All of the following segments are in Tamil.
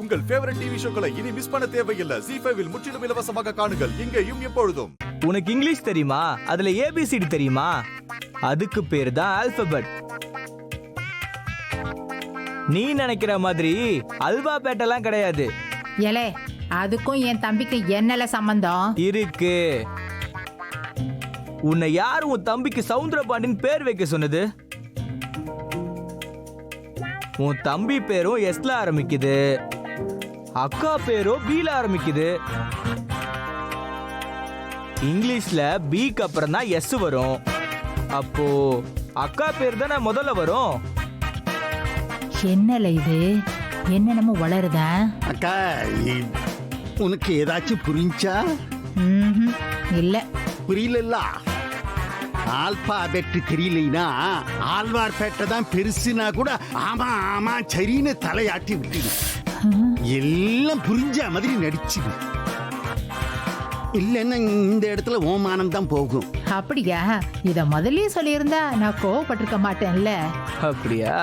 உங்கள் ஃபேவரட் டிவி ஷோக்களை இனி மிஸ் பண்ண தேவையில்லை. ZEE5 இல் முற்றிலும் இலவசமாக காணுங்கள், இங்கேயும் எப்பொழுதும். உனக்கு இங்கிலீஷ் தெரியுமா? அதுல ஏபிசிடி தெரியுமா? அதுக்கு பேரு தான் ஆல்பபெட். நீ நினைக்கிற மாதிரி அல்வா பேட்டெல்லாம் கிடையாது. ஏலே, அதுக்கும் என் தம்பிக்கு என்னல சம்பந்தம் இருக்கு. உன்னை யார் உன் தம்பிக்கு சவுந்தரபாண்டின் பேர் வைக்க சொன்னது? உன் தம்பி பேரும் எஸ்ல ஆரம்பிக்குது, அக்கா பேரும் பீல ஆரம்பிக்குது. இங்கிலீஷ்ல பிக்கு அப்புறம் தான் எஸ் வரும். அப்போ அக்கா பேர் தானே முதல்ல வரும். என்னல இது என்னென்னமோ வளருதா? அக்கா, உனக்கு ஏதாச்சும் புரிஞ்சா? இல்ல. புரியல. ஆல்பாபெட் தெரியலைனா ஆழ்வார்பேட்டை தான் பெருசுனா கூட ஆமா ஆமா சரின்னு தலையாட்டி விட்டுடு. எல்லாம் புரிஞ்ச மாதிரி நடிச்சுது. இல்லைன்னா இந்த இடத்துல ஓமானம் தான் போகும். அப்படியா? இத முதல்லயே சொல்லியிருந்தா நான் கோவப்பட்டிருக்க மாட்டேன்ல. அப்படியா?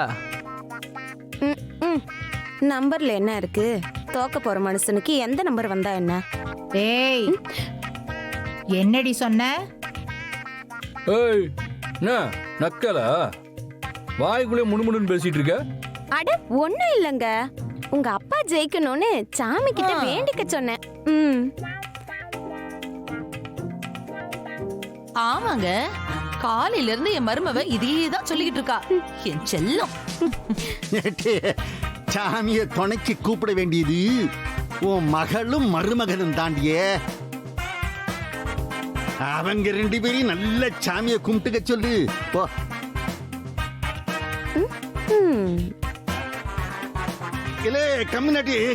நம்பர்ல என்ன இருக்கு? தோக்க போற மனுஷனுக்கு எந்த நம்பர் வந்தா என்ன? ஏய், என்னடி சொன்ன? ஏய், என்ன நக்கலா? வாய்க்குள்ளே முணுமுணுன்னு பேசிட்டு இருக்க? அட ஒண்ணும் இல்லங்க, உங்க அப்பா ஜெயிக்கணும்னு சாமி கிட்ட வேண்டிக்க சொன்னேன். ஆமாங்க, காலையில இருந்து என் மருமவ இதையேதான் சொல்லிக்கிட்டு இருக்கா. என் செல்லம். சாமிய துணைக்கு கூப்பிட வேண்டியது உன் மகளும் மருமகனும் தாண்டியே. அவங்க ரெண்டு பேரையும் நல்ல சாமிய கும்பிட்டுக்க சொல்லு. போ.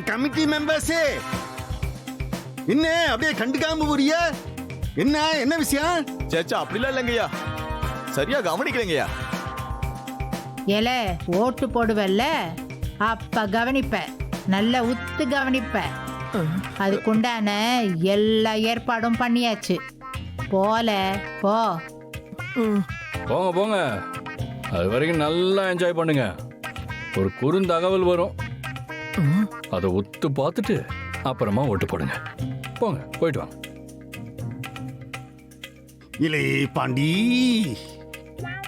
கமிட்டி மெம்பர்ஸே, என்ன அப்படியே கண்டுக்காம போறிய? என்ன விஷயம்? சேச்சா, அப்படிலாம் இல்லைங்கய்யா, சரியா கவனிக்கலைங்கய்யா. ஏல, ஓட்டு போடுவல்ல, அப்ப கவனிப்ப, நல்ல உத்து கவனிப்ப. அதுக்குண்டான எல்லா ஏற்பாடும் பண்ணியாச்சு. போல போ. போங்க போங்க, அது வரைக்கும் நல்லா என்ஜாய் பண்ணுங்க. ஒரு குறுந்தகவல் வரும், அதை ஒத்து பார்த்துட்டு அப்புறமா ஓட்டு போடுங்க. போங்க, போயிட்டு வாங்க. இலே பாண்டி,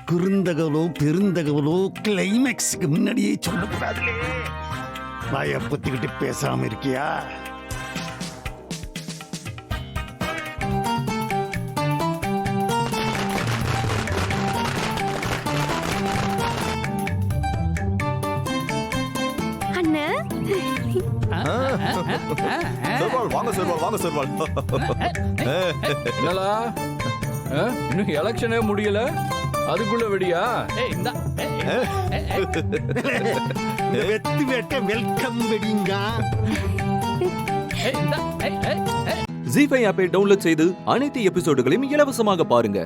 குறுந்தகவலோ பெருந்தகவலோ கிளைமேக்ஸுக்கு முன்னாடியே சொல்லக்கூடாதுலே. வாய பத்திக்கிட்டு பேசாம இருக்கியா? சர்வால் வாங்க, சர்வால் வாங்க, சர்வால். என்னலா, இன்னும் எலெக்ஷனே முடியல, அதுக்குள்ள வெடியா? வெத்து வேட்ட வெல்கம் வெடிங்க. ZEE5 ஆப்பை டவுன்லோட் செய்து அனைத்து எபிசோடுகளையும் இலவசமாக பாருங்க.